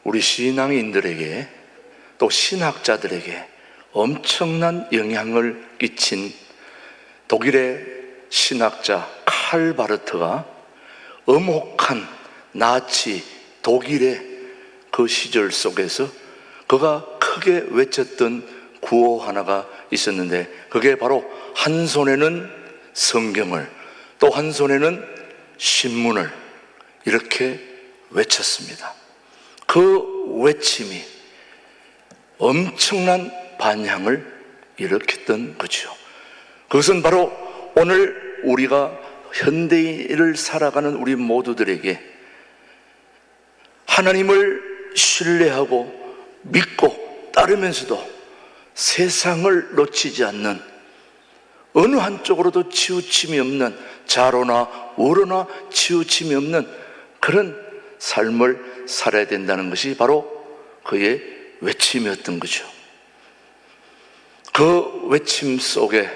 우리 신앙인들에게 또 신학자들에게 엄청난 영향을 끼친 독일의 신학자 칼 바르트가 엄혹한 나치 독일의 그 시절 속에서 그가 크게 외쳤던 구호 하나가 있었는데, 그게 바로 한 손에는 성경을 또 한 손에는 신문을 이렇게 외쳤습니다. 그 외침이 엄청난 반향을 일으켰던 거죠. 그것은 바로 오늘 우리가 현대인을 살아가는 우리 모두들에게 하나님을 신뢰하고 믿고 따르면서도 세상을 놓치지 않는, 어느 한쪽으로도 치우침이 없는, 좌로나 우로나 치우침이 없는 그런 삶을 살아야 된다는 것이 바로 그의 외침이었던 거죠. 그 외침 속에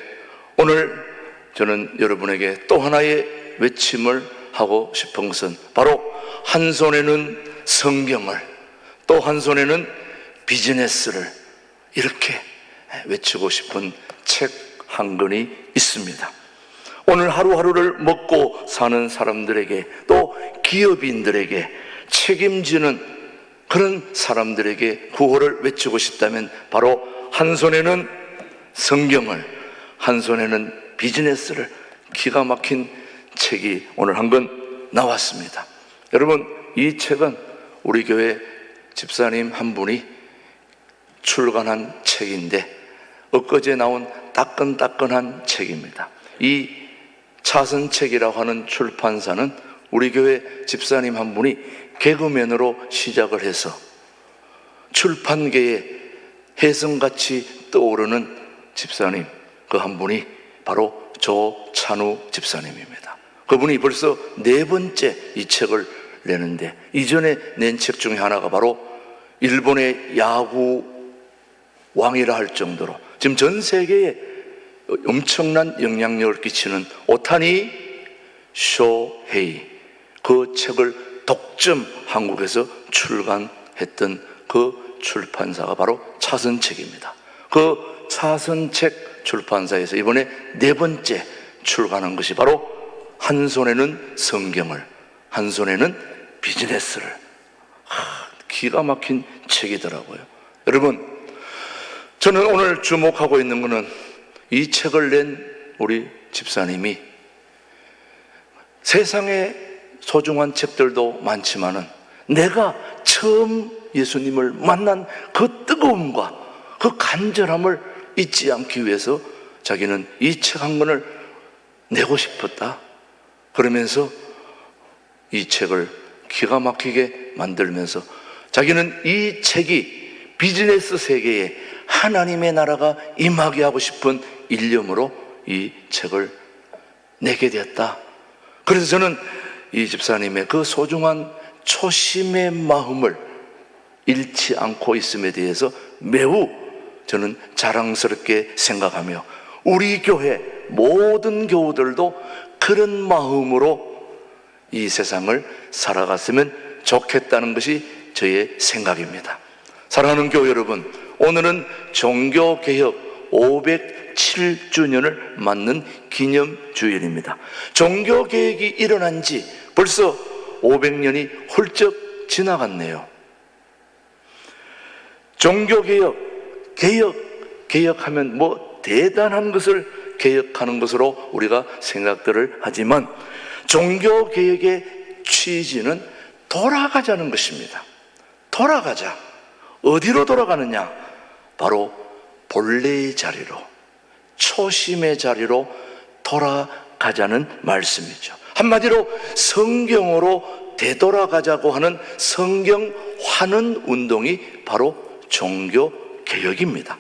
오늘 저는 여러분에게 또 하나의 외침을 하고 싶은 것은 바로 한 손에는 성경을 또 한 손에는 비즈니스를 이렇게 외치고 싶은 책 한 권이 있습니다. 오늘 하루하루를 먹고 사는 사람들에게 또 기업인들에게 책임지는 그런 사람들에게 구호를 외치고 싶다면 바로 한 손에는 성경을 한 손에는 비즈니스를, 기가 막힌 책이 오늘 한 권 나왔습니다. 여러분, 이 책은 우리 교회 집사님 한 분이 출간한 책인데 엊그제 나온 따끈따끈한 책입니다. 이 차선책이라고 하는 출판사는 우리 교회 집사님 한 분이 개그맨으로 시작을 해서 출판계에 혜성같이 떠오르는 집사님 그 한 분이 바로 조찬우 집사님입니다. 그분이 벌써 4번째 이 책을 내는데, 이전에 낸 책 중에 하나가 바로 일본의 야구 왕이라 할 정도로 지금 전 세계에 엄청난 영향력을 끼치는 오타니 쇼헤이, 그 책을 독점 한국에서 출간했던 그 출판사가 바로 차선책입니다. 그 차선책 출판사에서 이번에 4번째 출간한 것이 바로 한 손에는 성경을 한 손에는 비즈니스를. 기가 막힌 책이더라고요. 여러분, 저는 오늘 주목하고 있는 것은 이 책을 낸 우리 집사님이 세상에 소중한 책들도 많지만은 내가 처음 예수님을 만난 그 뜨거움과 그 간절함을 잊지 않기 위해서 자기는 이 책 한 권을 내고 싶었다. 그러면서 이 책을 기가 막히게 만들면서 자기는 이 책이 비즈니스 세계에 하나님의 나라가 임하게 하고 싶은 일념으로 이 책을 내게 되었다. 그래서 저는 이 집사님의 그 소중한 초심의 마음을 잃지 않고 있음에 대해서 매우 저는 자랑스럽게 생각하며 우리 교회 모든 교우들도 그런 마음으로 이 세상을 살아갔으면 좋겠다는 것이 저의 생각입니다. 사랑하는 교회 여러분, 오늘은 종교개혁 507주년을 맞는 기념주일입니다. 종교개혁이 일어난 지 벌써 500년이 훌쩍 지나갔네요. 종교개혁, 개혁하면 뭐 대단한 것을 개혁하는 것으로 우리가 생각들을 하지만 종교개혁의 취지는 돌아가자는 것입니다. 돌아가자. 어디로 돌아가느냐? 바로 본래의 자리로, 초심의 자리로 돌아가자는 말씀이죠. 한마디로 성경으로 되돌아가자고 하는 성경 환원 운동이 바로 종교개혁입니다.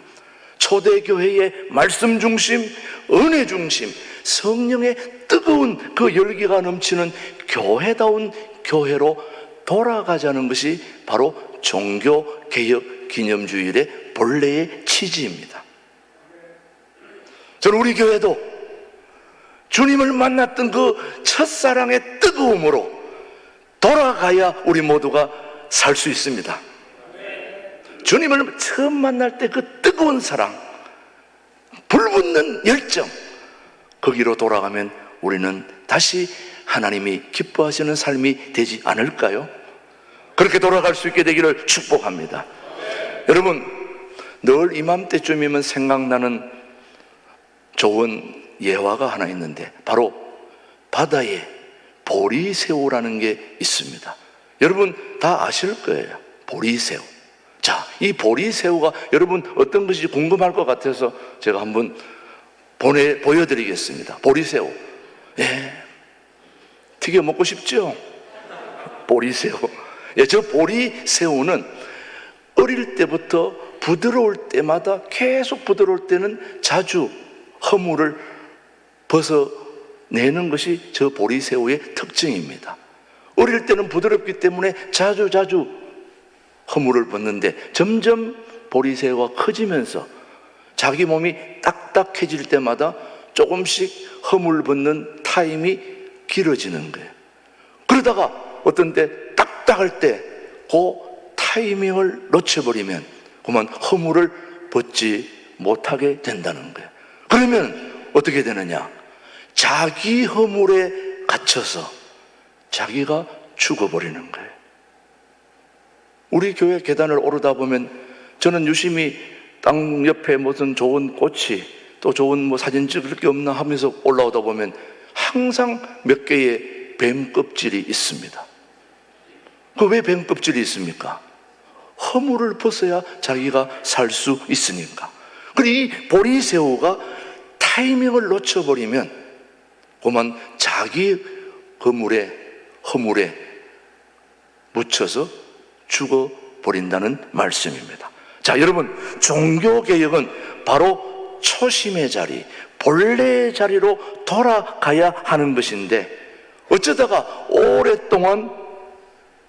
초대교회의 말씀 중심, 은혜 중심, 성령의 뜨거운 그 열기가 넘치는 교회다운 교회로 돌아가자는 것이 바로 종교개혁 기념주일의 본래의 취지입니다. 저는 우리 교회도 주님을 만났던 그 첫사랑의 뜨거움으로 돌아가야 우리 모두가 살 수 있습니다. 주님을 처음 만날 때 그 뜨거운 사랑, 불붙는 열정, 거기로 돌아가면 우리는 다시 하나님이 기뻐하시는 삶이 되지 않을까요? 그렇게 돌아갈 수 있게 되기를 축복합니다. 여러분, 늘 이맘때쯤이면 생각나는 좋은 예화가 하나 있는데, 바로 바다에 보리새우라는 게 있습니다. 여러분 다 아실 거예요. 보리새우. 자, 이 보리새우가 여러분 어떤 것인지 궁금할 것 같아서 제가 한번 보여드리겠습니다. 보리새우. 예, 튀겨 먹고 싶죠? 보리새우. 예, 저 보리새우는 어릴 때부터 부드러울 때마다, 계속 부드러울 때는 자주 허물을 벗어내는 것이 저 보리새우의 특징입니다. 어릴 때는 부드럽기 때문에 자주 허물을 벗는데, 점점 보리새우가 커지면서 자기 몸이 딱딱해질 때마다 조금씩 허물 벗는 타임이 길어지는 거예요. 그러다가 어떤 때 딱딱할 때 그 타이밍을 놓쳐버리면 그만 허물을 벗지 못하게 된다는 거예요. 그러면 어떻게 되느냐? 자기 허물에 갇혀서 자기가 죽어버리는 거예요. 우리 교회 계단을 오르다 보면 저는 유심히 땅 옆에 무슨 좋은 꽃이, 또 좋은 사진 찍을 게 없나 하면서 올라오다 보면 항상 몇 개의 뱀 껍질이 있습니다. 그 왜 뱀 껍질이 있습니까? 허물을 벗어야 자기가 살 수 있으니까. 그리고 이 보리새우가 타이밍을 놓쳐버리면 그만 자기 허물에 묻혀서 죽어버린다는 말씀입니다. 자, 여러분, 종교개혁은 바로 초심의 자리, 본래의 자리로 돌아가야 하는 것인데, 어쩌다가 오랫동안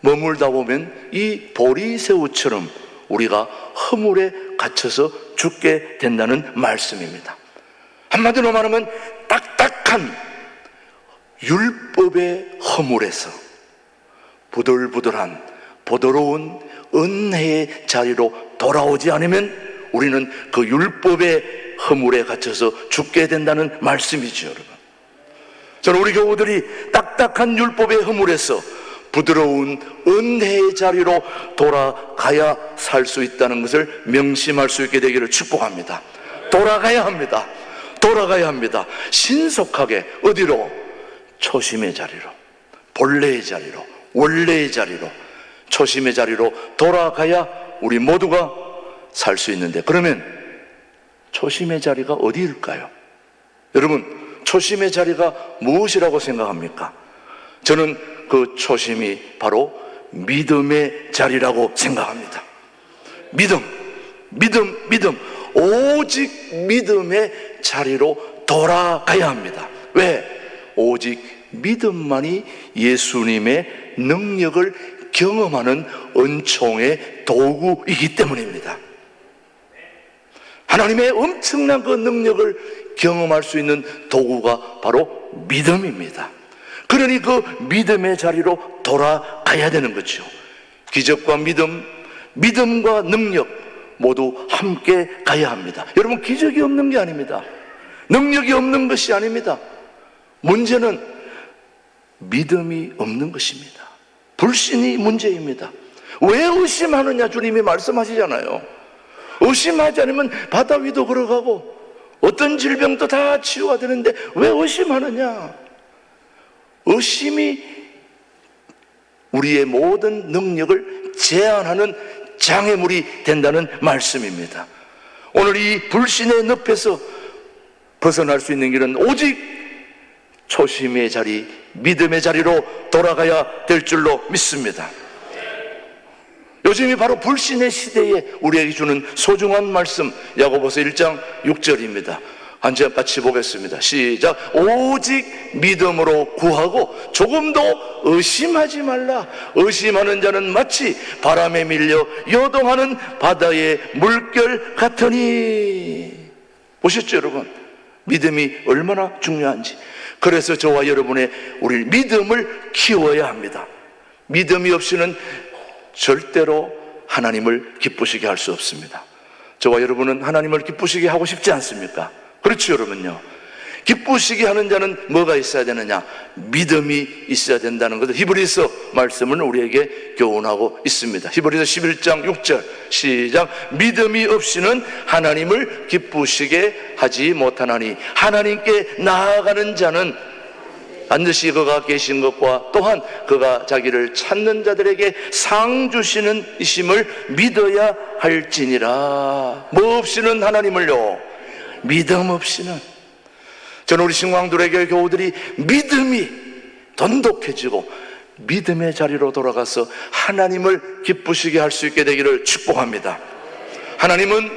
머물다 보면 이 보리새우처럼 우리가 허물에 갇혀서 죽게 된다는 말씀입니다. 한마디로 말하면 딱딱한 율법의 허물에서 부들부들한 부드러운 은혜의 자리로 돌아오지 않으면 우리는 그 율법의 허물에 갇혀서 죽게 된다는 말씀이죠, 여러분. 저는 우리 교우들이 딱딱한 율법의 허물에서 부드러운 은혜의 자리로 돌아가야 살 수 있다는 것을 명심할 수 있게 되기를 축복합니다. 돌아가야 합니다. 돌아가야 합니다. 신속하게. 어디로? 초심의 자리로, 본래의 자리로, 원래의 자리로, 초심의 자리로 돌아가야 우리 모두가 살 수 있는데, 그러면 초심의 자리가 어디일까요? 여러분, 초심의 자리가 무엇이라고 생각합니까? 저는 그 초심이 바로 믿음의 자리라고 생각합니다. 믿음. 오직 믿음의 자리로 돌아가야 합니다. 왜? 오직 믿음만이 예수님의 능력을 경험하는 은총의 도구이기 때문입니다. 하나님의 엄청난 그 능력을 경험할 수 있는 도구가 바로 믿음입니다. 그러니 그 믿음의 자리로 돌아가야 되는 거죠. 기적과 믿음과 능력 모두 함께 가야 합니다. 여러분, 기적이 없는 게 아닙니다. 능력이 없는 것이 아닙니다. 문제는 믿음이 없는 것입니다. 불신이 문제입니다. 왜 의심하느냐? 주님이 말씀하시잖아요. 의심하지 않으면 바다 위도 걸어가고 어떤 질병도 다 치유가 되는데 왜 의심하느냐? 의심이 우리의 모든 능력을 제한하는 장애물이 된다는 말씀입니다. 오늘 이 불신의 늪에서 벗어날 수 있는 길은 오직 초심의 자리, 믿음의 자리로 돌아가야 될 줄로 믿습니다. 요즘이 바로 불신의 시대에 우리에게 주는 소중한 말씀, 야고보서 1장 6절입니다. 한 절 같이 보겠습니다. 시작. 오직 믿음으로 구하고 조금도 의심하지 말라. 의심하는 자는 마치 바람에 밀려 요동하는 바다의 물결 같으니. 보셨죠, 여러분? 믿음이 얼마나 중요한지. 그래서 저와 여러분의 우리 믿음을 키워야 합니다. 믿음이 없이는 절대로 하나님을 기쁘시게 할 수 없습니다. 저와 여러분은 하나님을 기쁘시게 하고 싶지 않습니까? 그렇죠, 여러분요. 기쁘시게 하는 자는 뭐가 있어야 되느냐? 믿음이 있어야 된다는 것을 히브리서 말씀은 우리에게 교훈하고 있습니다. 히브리서 11장 6절 시작. 믿음이 없이는 하나님을 기쁘시게 하지 못하나니 하나님께 나아가는 자는 반드시 그가 계신 것과 또한 그가 자기를 찾는 자들에게 상 주시는 이심을 믿어야 할지니라. 뭐 없이는 하나님을요? 믿음 없이는. 저는 우리 신광두레교회 교우들이 믿음이 돈독해지고 믿음의 자리로 돌아가서 하나님을 기쁘시게 할 수 있게 되기를 축복합니다. 하나님은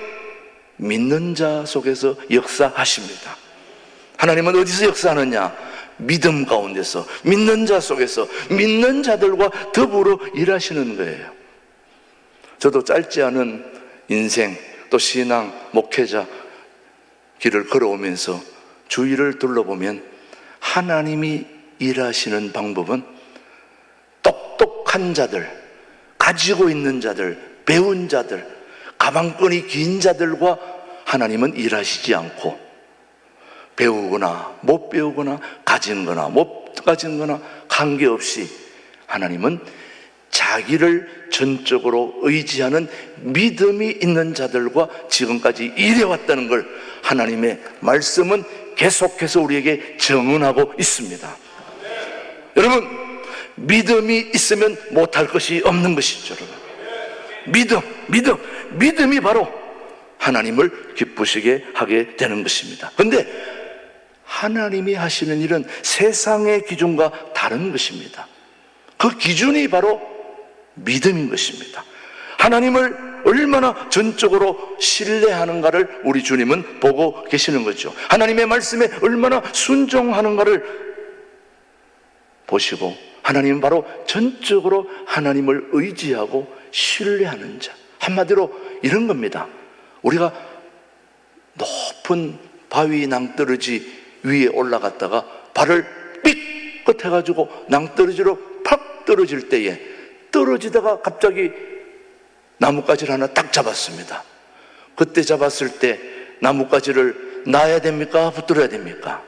믿는 자 속에서 역사하십니다. 하나님은 어디서 역사하느냐? 믿음 가운데서, 믿는 자 속에서, 믿는 자들과 더불어 일하시는 거예요. 저도 짧지 않은 인생, 또 신앙, 목회자 길을 걸어오면서 주위를 둘러보면 하나님이 일하시는 방법은 똑똑한 자들, 가지고 있는 자들, 배운 자들, 가방끈이 긴 자들과 하나님은 일하시지 않고 배우거나 못 배우거나 가진 거나 못 가진 거나 관계없이 하나님은 자기를 전적으로 의지하는 믿음이 있는 자들과 지금까지 일해왔다는 걸 하나님의 말씀은 계속해서 우리에게 증언하고 있습니다. 여러분, 믿음이 있으면 못할 것이 없는 것이죠. 여러분, 믿음이 바로 하나님을 기쁘시게 하게 되는 것입니다. 그런데 하나님이 하시는 일은 세상의 기준과 다른 것입니다. 그 기준이 바로 믿음인 것입니다. 하나님을 얼마나 전적으로 신뢰하는가를 우리 주님은 보고 계시는 거죠. 하나님의 말씀에 얼마나 순종하는가를 보시고, 하나님은 바로 전적으로 하나님을 의지하고 신뢰하는 자. 한마디로 이런 겁니다. 우리가 높은 바위 낭떠러지 위에 올라갔다가 발을 삐끗 해가지고 낭떠러지로 팍 떨어질 때에 떨어지다가 갑자기 나뭇가지를 하나 딱 잡았습니다. 그때 잡았을 때 나뭇가지를 놔야 됩니까? 붙들어야 됩니까?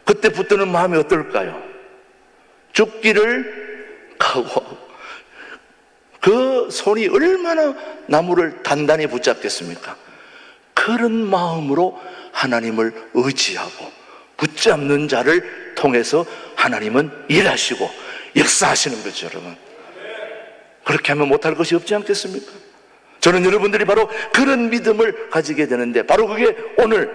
그때 붙드는 마음이 어떨까요? 죽기를 각오하고 그 손이 얼마나 나무를 단단히 붙잡겠습니까? 그런 마음으로 하나님을 의지하고 붙잡는 자를 통해서 하나님은 일하시고 역사하시는 거죠, 여러분. 그렇게 하면 못할 것이 없지 않겠습니까? 저는 여러분들이 바로 그런 믿음을 가지게 되는데, 바로 그게 오늘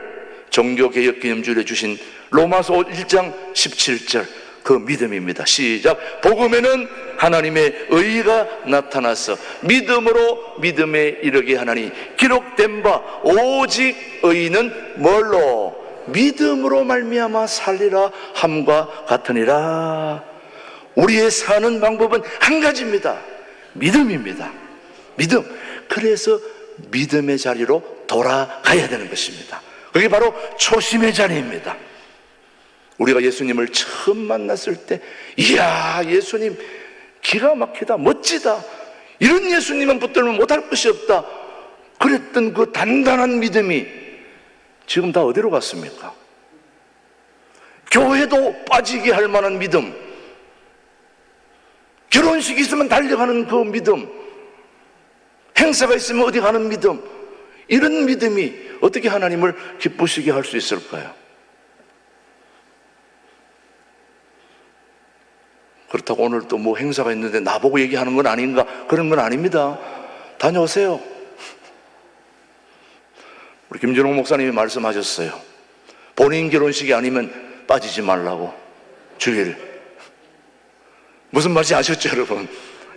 종교개혁기념주일에 주신 로마서 1장 17절 그 믿음입니다. 시작. 복음에는 하나님의 의가 나타나서 믿음으로 믿음에 이르게 하나니 기록된 바 오직 의인은 뭘로? 믿음으로 말미암아 살리라 함과 같으니라. 우리의 사는 방법은 한 가지입니다. 믿음입니다. 믿음. 그래서 믿음의 자리로 돌아가야 되는 것입니다. 그게 바로 초심의 자리입니다. 우리가 예수님을 처음 만났을 때, 이야, 예수님 기가 막히다, 멋지다, 이런 예수님은 붙들면 못할 것이 없다, 그랬던 그 단단한 믿음이 지금 다 어디로 갔습니까? 교회도 빠지게 할 만한 믿음, 결혼식이 있으면 달려가는 그 믿음, 행사가 있으면 어디 가는 믿음, 이런 믿음이 어떻게 하나님을 기쁘시게 할 수 있을까요? 그렇다고 오늘 또 뭐 행사가 있는데 나보고 얘기하는 건 아닌가? 그런 건 아닙니다. 다녀오세요. 우리 김준홍 목사님이 말씀하셨어요. 본인 결혼식이 아니면 빠지지 말라고, 주일. 무슨 말인지 아셨죠, 여러분?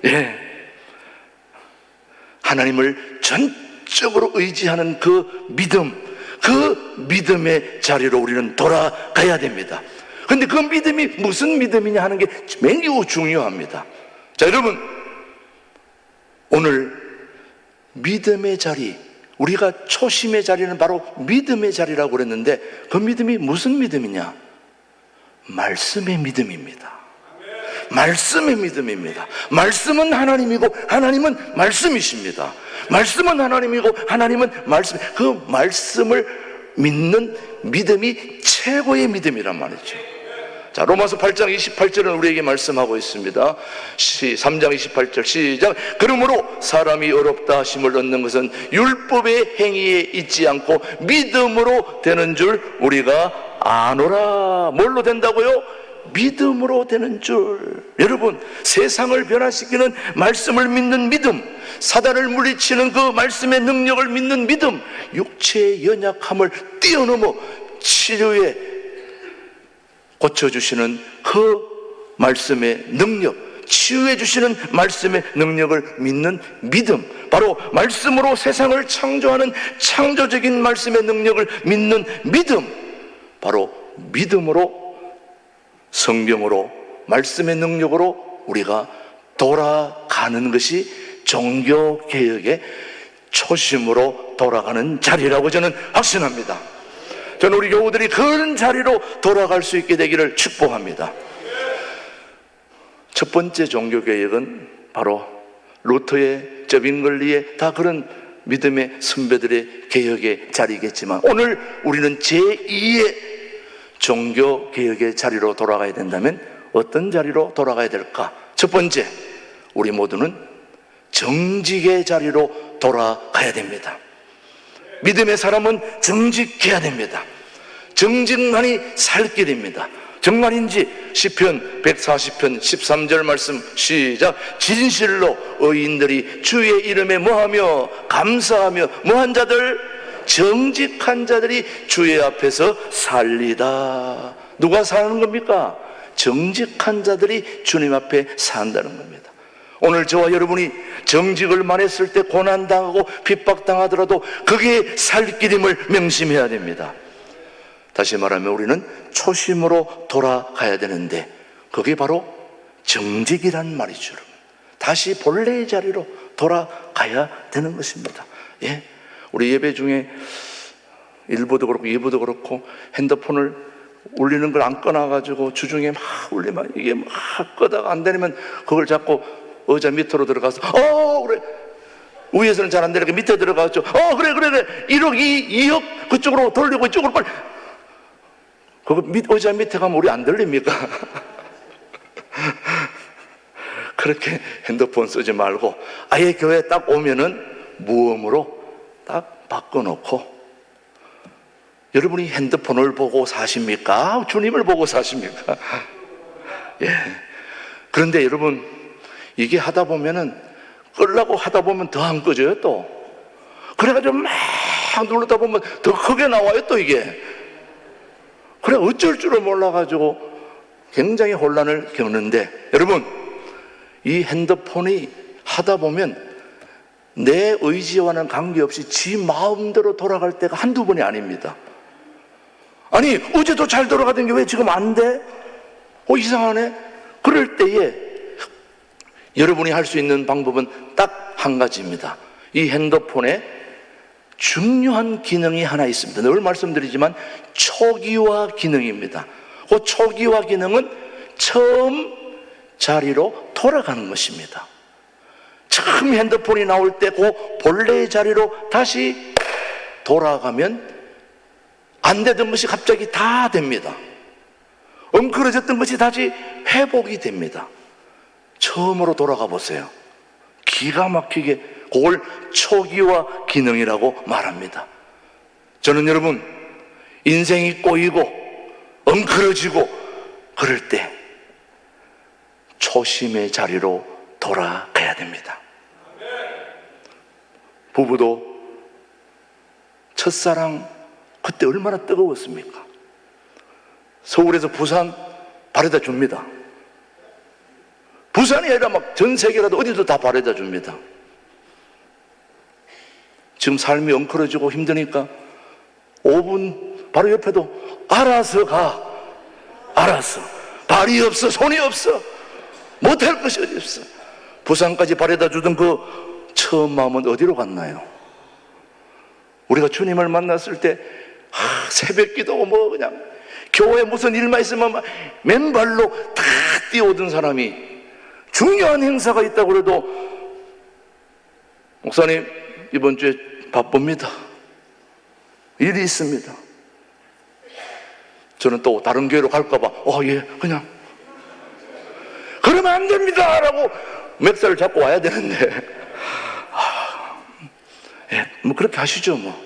예. 하나님을 전적으로 의지하는 그 믿음, 그 믿음의 자리로 우리는 돌아가야 됩니다. 그런데 그 믿음이 무슨 믿음이냐 하는 게 매우 중요합니다. 자, 여러분, 오늘 믿음의 자리, 우리가 초심의 자리는 바로 믿음의 자리라고 그랬는데, 그 믿음이 무슨 믿음이냐? 말씀의 믿음입니다. 말씀의 믿음입니다. 말씀은 하나님이고 하나님은 말씀이십니다. 말씀은 하나님이고 하나님은 말씀. 그 말씀을 믿는 믿음이 최고의 믿음이란 말이죠. 자, 로마서 8장 28절은 우리에게 말씀하고 있습니다. 3장 28절 시작. 그러므로 사람이 어렵다 하심을 얻는 것은 율법의 행위에 있지 않고 믿음으로 되는 줄 우리가 아노라. 뭘로 된다고요? 믿음으로 되는 줄. 여러분, 세상을 변화시키는 말씀을 믿는 믿음, 사단을 물리치는 그 말씀의 능력을 믿는 믿음, 육체의 연약함을 뛰어넘어 치료에 고쳐주시는 그 말씀의 능력, 치유해 주시는 말씀의 능력을 믿는 믿음, 바로 말씀으로 세상을 창조하는 창조적인 말씀의 능력을 믿는 믿음, 바로 믿음으로, 성경으로, 말씀의 능력으로 우리가 돌아가는 것이 종교개혁의 초심으로 돌아가는 자리라고 저는 확신합니다. 저는 우리 교우들이 그런 자리로 돌아갈 수 있게 되기를 축복합니다. 첫 번째 종교개혁은 바로 루터의, 저빙글리의 다 그런 믿음의 선배들의 개혁의 자리겠지만, 오늘 우리는 제2의 종교개혁의 자리로 돌아가야 된다면 어떤 자리로 돌아가야 될까? 첫 번째, 우리 모두는 정직의 자리로 돌아가야 됩니다. 믿음의 사람은 정직해야 됩니다. 정직만이 살 길입니다. 정말인지 시편 140편 13절 말씀 시작. 진실로 의인들이 주의 이름에 뭐하며 감사하며 뭐한 자들? 정직한 자들이 주의 앞에서 살리다. 누가 사는 겁니까? 정직한 자들이 주님 앞에 산다는 겁니다. 오늘 저와 여러분이 정직을 말했을 때 고난당하고 핍박당하더라도 그게 살 길임을 명심해야 됩니다. 다시 말하면 우리는 초심으로 돌아가야 되는데 그게 바로 정직이란 말이죠. 다시 본래의 자리로 돌아가야 되는 것입니다. 예? 우리 예배 중에 1부도 그렇고 2부도 그렇고 핸드폰을 울리는 걸 안 꺼놔가지고 주중에 막 울리면 이게 막 끄다가 안 되면 그걸 잡고 의자 밑으로 들어가서 그래, 위에서는 잘 안 되니까 밑에 들어가서 그래 1억 2억 그쪽으로 돌리고 이쪽으로 빨리. 그거 의자 밑에 가면 우리 안 들립니까? 그렇게 핸드폰 쓰지 말고 아예 교회 딱 오면은 무음으로 딱 바꿔놓고. 여러분이 핸드폰을 보고 사십니까? 주님을 보고 사십니까? 예. 그런데 여러분, 이게 하다 보면은 끌라고 하다 보면 더 안 꺼져요 또. 그래가지고 막 누르다 보면 더 크게 나와요 또 이게. 그래 어쩔 줄을 몰라가지고 굉장히 혼란을 겪는데, 여러분 이 핸드폰이 하다 보면 내 의지와는 관계없이 지 마음대로 돌아갈 때가 한두 번이 아닙니다. 아니 어제도 잘 돌아가던 게 왜 지금 안 돼? 이상하네. 그럴 때에 여러분이 할 수 있는 방법은 딱 한 가지입니다. 이 핸드폰에 중요한 기능이 하나 있습니다. 늘 말씀드리지만 초기화 기능입니다. 그 초기화 기능은 처음 자리로 돌아가는 것입니다. 처음 핸드폰이 나올 때 그 본래의 자리로 다시 돌아가면 안 되던 것이 갑자기 다 됩니다. 엉클어졌던 것이 다시 회복이 됩니다. 처음으로 돌아가 보세요. 기가 막히게 그걸 초기화 기능이라고 말합니다. 저는 여러분 인생이 꼬이고 엉클어지고 그럴 때 초심의 자리로 돌아가야 됩니다. 부부도 첫사랑 그때 얼마나 뜨거웠습니까? 서울에서 부산 바래다 줍니다. 부산이 아니라 막 전 세계라도 어디도 다 바래다 줍니다. 지금 삶이 엉클어지고 힘드니까 5분 바로 옆에도 알아서 가. 알아서. 발이 없어, 손이 없어. 못할 것이 어디 없어. 부산까지 바래다 주던 그 처음 마음은 어디로 갔나요? 우리가 주님을 만났을 때 새벽 기도고 뭐 그냥 교회 무슨 일만 있으면 막 맨발로 다 뛰어오던 사람이 중요한 행사가 있다고 그래도 목사님 이번 주에 바쁩니다. 일이 있습니다. 저는 또 다른 교회로 갈까봐 예 그냥 그러면 안 됩니다 라고 맥살을 잡고 와야 되는데 뭐 그렇게 하시죠 뭐.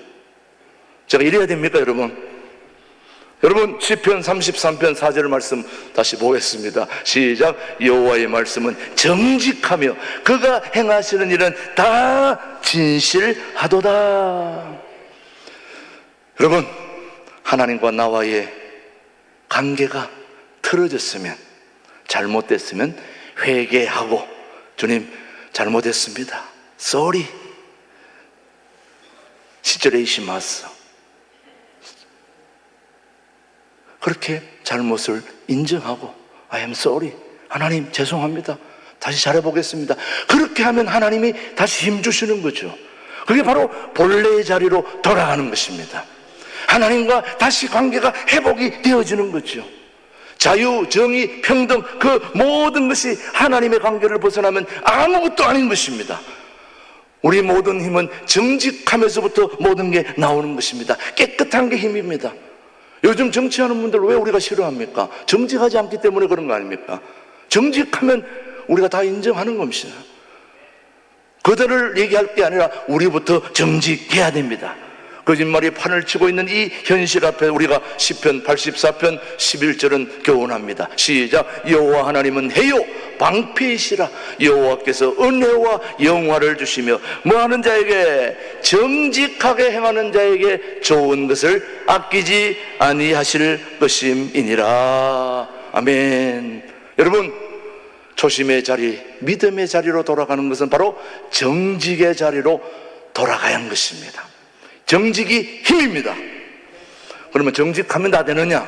제가 이래야 됩니까 여러분? 여러분 시편 33편 4절 말씀 다시 보겠습니다. 시작. 여호와의 말씀은 정직하며 그가 행하시는 일은 다 진실하도다. 여러분 하나님과 나와의 관계가 틀어졌으면, 잘못됐으면 회개하고 주님 잘못했습니다, sorry, 시절에이시마스, 그렇게 잘못을 인정하고 I am sorry, 하나님 죄송합니다, 다시 잘해보겠습니다. 그렇게 하면 하나님이 다시 힘주시는 거죠. 그게 바로 본래의 자리로 돌아가는 것입니다. 하나님과 다시 관계가 회복이 되어지는 거죠. 자유, 정의, 평등, 그 모든 것이 하나님의 관계를 벗어나면 아무것도 아닌 것입니다. 우리 모든 힘은 정직함에서부터 모든 게 나오는 것입니다. 깨끗한 게 힘입니다. 요즘 정치하는 분들 왜 우리가 싫어합니까? 정직하지 않기 때문에 그런 거 아닙니까? 정직하면 우리가 다 인정하는 겁니다. 그들을 얘기할 게 아니라 우리부터 정직해야 됩니다. 거짓말이 판을 치고 있는 이 현실 앞에 우리가 시편 84편 11절은 교훈합니다. 시작. 여호와 하나님은 해요 방패이시라. 여호와께서 은혜와 영화를 주시며 뭐하는 자에게, 정직하게 행하는 자에게 좋은 것을 아끼지 아니하실 것임이니라. 아멘. 여러분, 초심의 자리, 믿음의 자리로 돌아가는 것은 바로 정직의 자리로 돌아가야 하는 것입니다. 정직이 힘입니다. 그러면 정직하면 다 되느냐?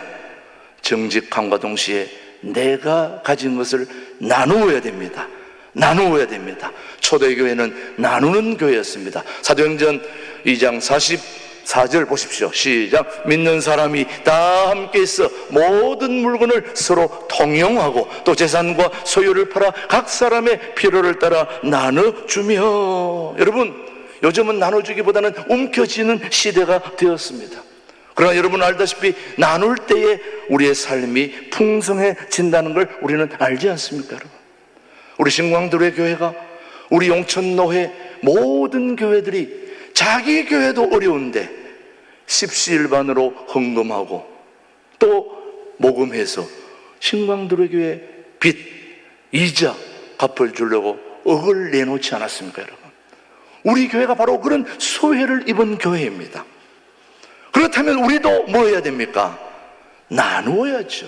정직함과 동시에 내가 가진 것을 나누어야 됩니다. 나누어야 됩니다. 초대교회는 나누는 교회였습니다. 사도행전 2장 44절 보십시오. 시작. 믿는 사람이 다 함께 있어 모든 물건을 서로 통용하고 또 재산과 소유를 팔아 각 사람의 필요를 따라 나눠주며. 여러분, 요즘은 나눠주기보다는 움켜쥐는 시대가 되었습니다. 그러나 여러분 알다시피 나눌 때에 우리의 삶이 풍성해진다는 걸 우리는 알지 않습니까? 여러분, 우리 신광들의 교회가, 우리 용천노회 모든 교회들이 자기 교회도 어려운데 십시일반으로 헌금하고 또 모금해서 신광들의 교회 빚, 이자 갚아주려고 억을 내놓지 않았습니까? 여러분, 우리 교회가 바로 그런 소회를 입은 교회입니다. 그렇다면 우리도 뭐 해야 됩니까? 나누어야죠.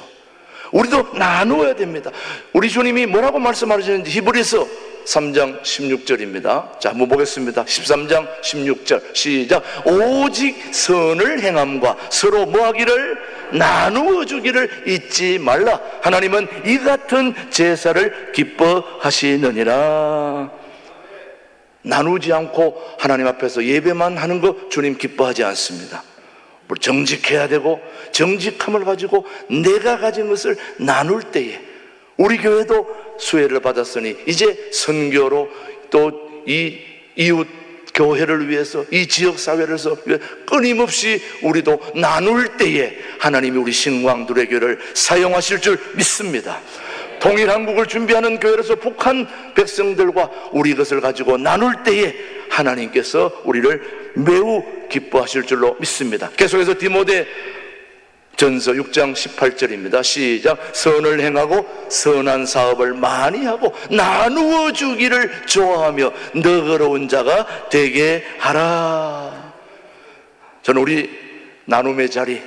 우리도 나누어야 됩니다. 우리 주님이 뭐라고 말씀하시는지 히브리서 3장 16절입니다. 자, 한번 보겠습니다. 13장 16절 시작. 오직 선을 행함과 서로 뭐하기를, 나누어 주기를 잊지 말라. 하나님은 이 같은 제사를 기뻐하시느니라. 나누지 않고 하나님 앞에서 예배만 하는 거 주님 기뻐하지 않습니다. 우리 정직해야 되고, 정직함을 가지고 내가 가진 것을 나눌 때에 우리 교회도 수혜를 받았으니 이제 선교로 또 이 이웃 교회를 위해서, 이 지역 사회를 위해서 끊임없이 우리도 나눌 때에 하나님이 우리 신광들의 교회를 사용하실 줄 믿습니다. 통일한국을 준비하는 교회로서 북한 백성들과 우리 것을 가지고 나눌 때에 하나님께서 우리를 매우 기뻐하실 줄로 믿습니다. 계속해서 디모데 전서 6장 18절입니다. 시작. 선을 행하고 선한 사업을 많이 하고 나누어 주기를 좋아하며 너그러운 자가 되게 하라. 저는 우리 나눔의 자리,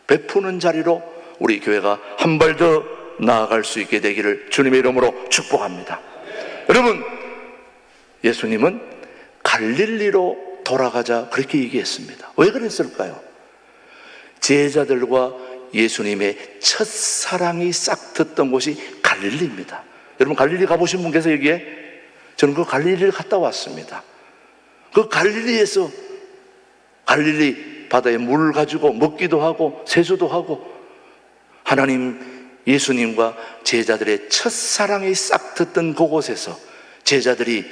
베푸는 자리로 우리 교회가 한 발 더 나아갈 수 있게 되기를 주님의 이름으로 축복합니다. 여러분, 예수님은 갈릴리로 돌아가자 그렇게 얘기했습니다. 왜 그랬을까요? 제자들과 예수님의 첫사랑이 싹텄던 곳이 갈릴리입니다. 여러분, 갈릴리 가보신 분 계세요 여기에? 저는 그 갈릴리를 갔다 왔습니다. 그 갈릴리에서 갈릴리 바다에 물 가지고 먹기도 하고 세수도 하고, 하나님, 예수님과 제자들의 첫사랑이 싹 텄던 그곳에서 제자들이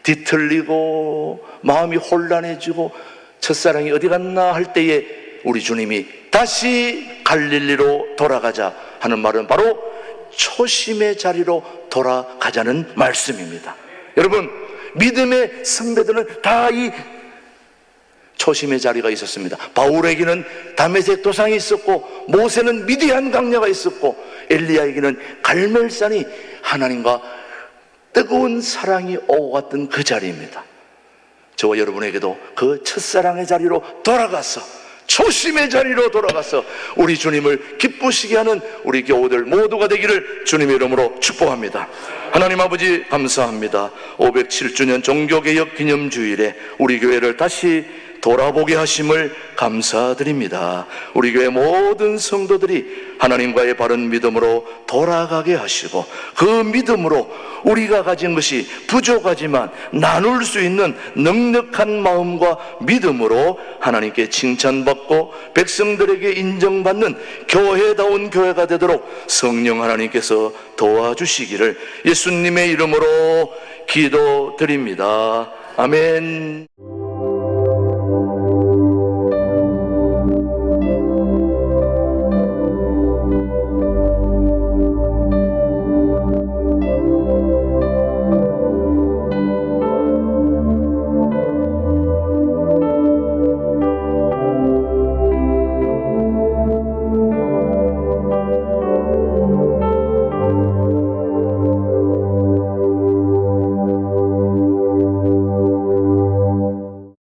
뒤틀리고 마음이 혼란해지고 첫사랑이 어디 갔나 할 때에 우리 주님이 다시 갈릴리로 돌아가자 하는 말은 바로 초심의 자리로 돌아가자는 말씀입니다. 여러분, 믿음의 선배들은 다 이 초심의 자리가 있었습니다. 바울에게는 다메섹 도상이 있었고, 모세는 미디안 강야가 있었고, 엘리야에게는 갈멜산이 하나님과 뜨거운 사랑이 오고 갔던 그 자리입니다. 저와 여러분에게도 그 첫사랑의 자리로 돌아가서, 초심의 자리로 돌아가서 우리 주님을 기쁘시게 하는 우리 교우들 모두가 되기를 주님의 이름으로 축복합니다. 하나님 아버지, 감사합니다. 507주년 종교개혁 기념주일에 우리 교회를 다시 돌아보게 하심을 감사드립니다. 우리 교회 모든 성도들이 하나님과의 바른 믿음으로 돌아가게 하시고, 그 믿음으로 우리가 가진 것이 부족하지만 나눌 수 있는 넉넉한 마음과 믿음으로 하나님께 칭찬받고 백성들에게 인정받는 교회다운 교회가 되도록 성령 하나님께서 도와주시기를 예수님의 이름으로 기도드립니다. 아멘.